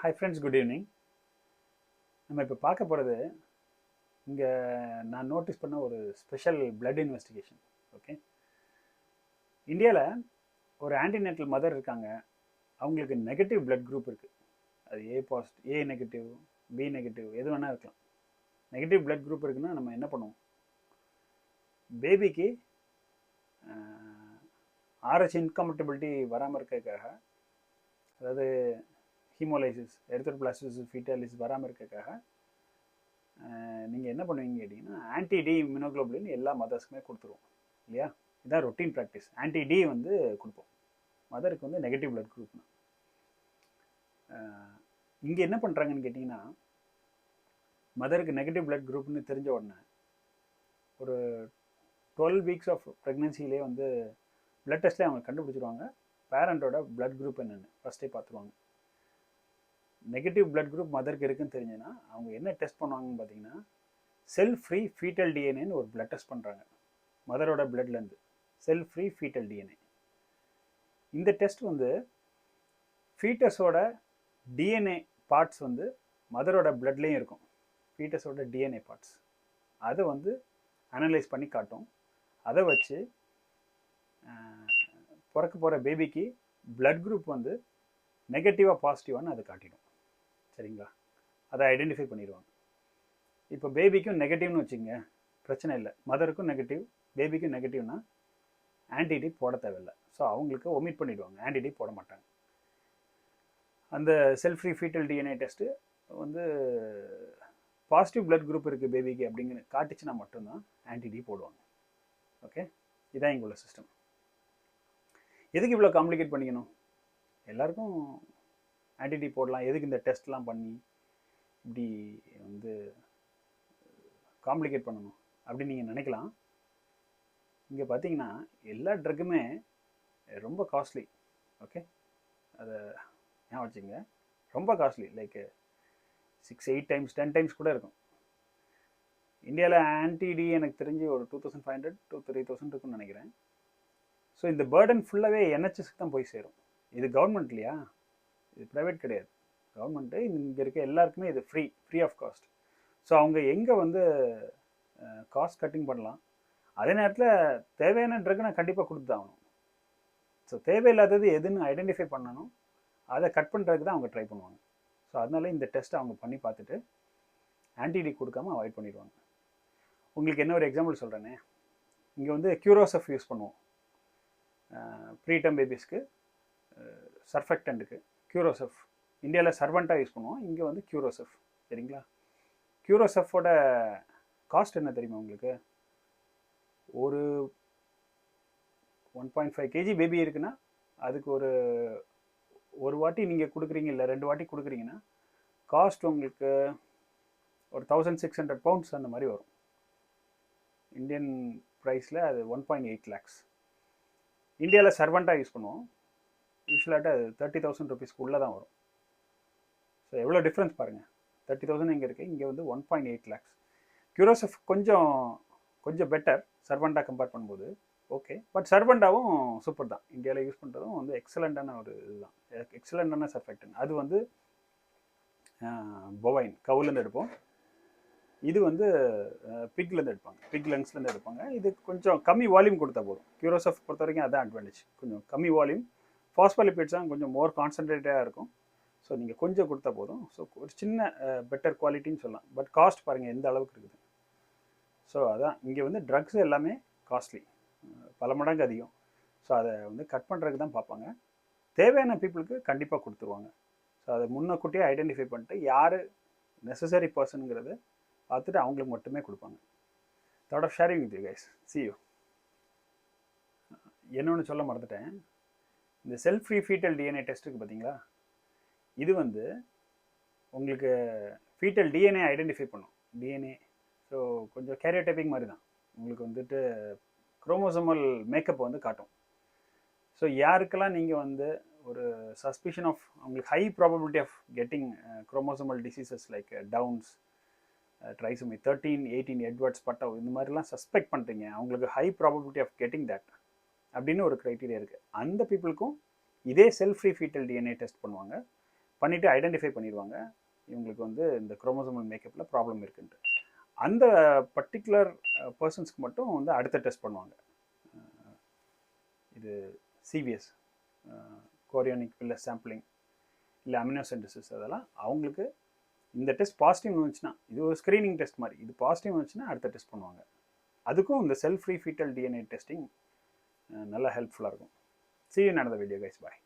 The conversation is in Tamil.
Hi friends, good evening. நம்ம இப்போ பார்க்க போகிறது இங்கே நான் நோட்டீஸ் பண்ண ஒரு ஸ்பெஷல் பிளட் இன்வெஸ்டிகேஷன். ஓகே, இந்தியாவில் ஒரு ஆன்டிநேட்டல் மதர் இருக்காங்க. அவங்களுக்கு நெகட்டிவ் பிளட் குரூப் இருக்குது. அது ஏ நெகட்டிவ், பி நெகட்டிவ், எது வேணால் இருக்கலாம். நெகட்டிவ் பிளட் குரூப் இருக்குன்னா நம்ம என்ன பண்ணுவோம்? பேபிக்கு ஆர்ஹெச் இன்கம்பட்டிபிலிட்டி வராமல் இருக்கிறதுக்காக, அதாவது ஹீமோலைசிஸ், எரித்ரோபிளாஸ்டோசிஸ் ஃபீட்டாலிஸ் வராமல் இருக்கிறதுக்காக நீங்கள் என்ன பண்ணுவீங்க கேட்டிங்கன்னா, ஆன்டி டி இம்யூனோகுளோபுலின் எல்லா மதர்ஸ்க்குமே கொடுத்துருவோம் இல்லையா? இதான் ரொட்டீன் ப்ராக்டிஸ். ஆன்டி டி வந்து கொடுப்போம் மதருக்கு வந்து நெகட்டிவ் பிளட் குரூப்னா. இங்கே என்ன பண்ணுறாங்கன்னு கேட்டிங்கன்னா, மதருக்கு நெகட்டிவ் பிளட் குரூப்னு தெரிஞ்ச உடனே ஒரு 12 வீக்ஸ் ஆஃப் ப்ரெக்னென்சிலே வந்து பிளட் டெஸ்ட்லேயே அவங்க கண்டுபிடிச்சிருவாங்க பேரண்டோட பிளட் குரூப் என்னென்னு ஃபஸ்ட்டே பார்த்துருவாங்க. நெகட்டிவ் பிளட் குரூப் மதருக்கு இருக்குன்னு தெரிஞ்சுன்னா அவங்க என்ன டெஸ்ட் பண்ணுவாங்கன்னு பார்த்தீங்கன்னா, செல் ஃப்ரீ ஃபீட்டல் டிஎன்ஏன்னு ஒரு பிளட் டெஸ்ட் பண்ணுறாங்க மதரோட பிளட்லேருந்து. செல் ஃப்ரீ ஃபீட்டல் டிஎன்ஏ. இந்த டெஸ்ட் வந்து ஃபீட்டஸோட டிஎன்ஏ பார்ட்ஸ் வந்து மதரோட பிளட்லேயும் இருக்கும். ஃபீட்டஸோட டிஎன்ஏ பார்ட்ஸ் அதை வந்து அனலைஸ் பண்ணி காட்டும். அதை வச்சு பிறக்க போகிற பேபிக்கு பிளட் குரூப் வந்து நெகட்டிவாக பாசிட்டிவான்னு அதை காட்டிடும். சரிங்களா? அதை ஐடென்டிஃபை பண்ணிடுவாங்க. இப்போ பேபிக்கும் நெகட்டிவ்னு வச்சுங்க, பிரச்சனை இல்லை. மதருக்கும் நெகட்டிவ், பேபிக்கும் நெகட்டிவ்னா ஆன்டிடி போட தேவையில்லை. ஸோ அவங்களுக்கு ஒமிட் பண்ணிவிடுவாங்க, ஆன்டிடி போட மாட்டாங்க. அந்த செல் ஃப்ரீ ஃபீட்டல் டிஎன்ஏ டெஸ்ட்டு வந்து பாசிட்டிவ் பிளட் குரூப் இருக்குது பேபிக்கு அப்படிங்கிற காட்டுச்சுன்னா மட்டும்தான் ஆன்டிடி போடுவாங்க. ஓகே, இதான் இங்கே உள்ள சிஸ்டம். எதுக்கு இவ்வளோ காம்ப்ளிகேட் பண்ணிக்கணும்? எல்லாருக்கும் ஆன்டிடி போடலாம், எதுக்கு இந்த டெஸ்ட்லாம் பண்ணி இப்படி வந்து காம்ப்ளிகேட் பண்ணணும் அப்படின்னு நீங்கள் நினைக்கலாம். இங்கே பார்த்தீங்கன்னா எல்லா ட்ரக்குமே ரொம்ப காஸ்ட்லி. ஓகே, அதை ஏன் வச்சுங்க, ரொம்ப காஸ்ட்லி. லைக் 6-8 டைம்ஸ் 10 டைம்ஸ் கூட இருக்கும். இந்தியாவில் ஆன்டிடி எனக்கு தெரிஞ்சு ஒரு 2500 to 3000 இருக்குன்னு நினைக்கிறேன். ஸோ இந்த பேர்டன் ஃபுல்லாகவே என்ஹெச்எஸ்க்கு தான் போய் சேரும். இது கவர்மெண்ட் இல்லையா, இது ப்ரைவேட் கிடையாது. கவர்மெண்ட்டு இங்கே இருக்க எல்லாருக்குமே இது ஃப்ரீ ஆஃப் காஸ்ட். ஸோ அவங்க எங்கே வந்து காஸ்ட் கட்டிங் பண்ணலாம், அதே நேரத்தில் தேவையான ட்ரக் நான் கண்டிப்பாக கொடுத்து தான் ஆகணும். ஸோ தேவையில்லாதது எதுன்னு ஐடென்டிஃபை பண்ணணும், அதை கட் பண்ணுறதுக்கு தான் அவங்க ட்ரை பண்ணுவாங்க. ஸோ அதனால இந்த டெஸ்ட்டை அவங்க பண்ணி பார்த்துட்டு ஆன்டிடி கொடுக்காம அவாய்ட் பண்ணிடுவாங்க. உங்களுக்கு என்ன ஒரு எக்ஸாம்பிள் சொல்கிறேனே, இங்கே வந்து க்யூரோசெஃப் யூஸ் பண்ணுவோம் ப்ரீடம் பேபிஸ்க்கு. சர்ஃபெக்டன்ட்டுக்கு க்யூரோசெஃப். இந்தியாவில் சர்வெண்ட்டாக யூஸ் பண்ணுவோம், இங்கே வந்து க்யூரோசெஃப். சரிங்களா? க்யூரோசெஃபோட காஸ்ட் என்ன தெரியுமா உங்களுக்கு? ஒரு 1.5 kg பேபி இருக்குன்னா அதுக்கு ஒரு வாட்டி நீங்கள் கொடுக்குறீங்க, இல்லை 2 வாட்டி கொடுக்குறீங்கன்னா காஸ்ட் உங்களுக்கு ஒரு 1600 pounds அந்த மாதிரி வரும். இந்தியன் ப்ரைஸில் அது 1.8 lakhs. இந்தியாவில் சர்வெண்ட்டாக யூஸ் பண்ணுவோம், யூஸ்வலாகிட்ட அது 30,000 rupeesக்கு உள்ளே தான் வரும். ஸோ எவ்வளோ டிஃப்ரென்ஸ் பாருங்கள். 30,000 இங்கே இருக்குது, இங்கே வந்து 1.8 lakhs. க்யூரோசெஃப் கொஞ்சம் பெட்டர் சர்வெண்ட்டாக கம்பேர் பண்ணும்போது. ஓகே, பட் சர்வெண்ட்டாவும் சூப்பர் தான். இந்தியாவில் யூஸ் பண்ணுறதும் வந்து எக்ஸலண்ட்டான ஒரு இதுதான், எக்ஸலண்ட்டான சர்ஃபெக்டன். அது வந்து பொவைன் கவுலேருந்து எடுப்போம், இது வந்து பிக்லேருந்து எடுப்பாங்க, பிக் லங்ஸ்லேருந்து எடுப்பாங்க. இது கொஞ்சம் கம்மி வால்யூம் கொடுத்தா போதும். க்யூரோசெஃப் பொறுத்த வரைக்கும் அதான் அட்வான்டேஜ், கொஞ்சம் கம்மி வால்யூம். ஃபாஸ்ஃபாலிபிட்ஸ் தான் கொஞ்சம் மோர் கான்சன்ட்ரேட்டாக இருக்கும். ஸோ நீங்கள் கொஞ்சம் கொடுத்தா போதும். ஸோ ஒரு சின்ன பெட்டர் குவாலிட்டின்னு சொல்லலாம். பட் காஸ்ட் பாருங்கள் எந்த அளவுக்கு இருக்குது. ஸோ அதான் இங்கே வந்து ட்ரக்ஸ் எல்லாமே காஸ்ட்லி, பல மடங்கு அதிகம். ஸோ அதை வந்து கட் பண்ணுறதுக்கு தான் பார்ப்பாங்க. தேவையான பீப்புளுக்கு கண்டிப்பாக கொடுத்துருவாங்க. ஸோ அதை முன்னக்கூட்டியே ஐடென்டிஃபை பண்ணிட்டு யார் நெசசரி பர்சனுங்கிறத பார்த்துட்டு அவங்களுக்கு மட்டுமே கொடுப்பாங்க. Thought of sharing with you guys. see you. என்னொன்று சொல்ல மறந்துட்டேன். இந்த செல்ஃப் ஃப்ரீ ஃபீட்டல் டிஎன்ஏ டெஸ்ட்டுக்கு பார்த்தீங்களா, இது வந்து உங்களுக்கு ஃபீட்டல் டிஎன்ஏ ஐடென்டிஃபை பண்ணும். டிஎன்ஏ ஸோ கொஞ்சம் கேரியோடைப்பிங் மாதிரி தான். உங்களுக்கு வந்துட்டு குரோமோசோமல் மேக்கப் வந்து காட்டும். ஸோ யாருக்கெல்லாம் நீங்கள் வந்து ஒரு சஸ்பிஷன் ஆஃப், அவங்களுக்கு high probability of getting chromosomal diseases like Down's, trisomy 13, 18, Edwards, Patau, இந்த மாதிரிலாம் சஸ்பெக்ட் பண்ணுறீங்க, அவங்களுக்கு high probability of getting that அப்படின்னு ஒரு க்ரைட்டீரியா இருக்குது. அந்த பீப்புளுக்கும் இதே cell free fetal DNA test பண்ணுவாங்க. பண்ணிவிட்டு ஐடென்டிஃபை பண்ணிடுவாங்க இவங்களுக்கு வந்து இந்த குரோமோசோமல் மேக்கப்பில் ப்ராப்ளம் இருக்குன்ட்டு. அந்த பர்டிகுலர் பர்சன்ஸ்க்கு மட்டும் வந்து அடுத்த டெஸ்ட் பண்ணுவாங்க. இது சிவிஎஸ், கோரியானிக் வில்லஸ் சாம்பிளிங், இல்லை அமினோசென்டிசிஸ், அதெல்லாம் அவங்களுக்கு இந்த டெஸ்ட் பாசிட்டிவ் வந்துச்சுன்னா, இது ஒரு ஸ்க்ரீனிங் டெஸ்ட் மாதிரி, இது பாசிட்டிவ் வந்துச்சுன்னா அடுத்த டெஸ்ட் பண்ணுவாங்க. அதுக்கும் இந்த செல் ஃப்ரீ ஃபீட்டல் டிஎன்ஏ டெஸ்டிங் நல்லா ஹெல்ப்ஃபுல்லாக இருக்கும். See you in another video guys. Bye.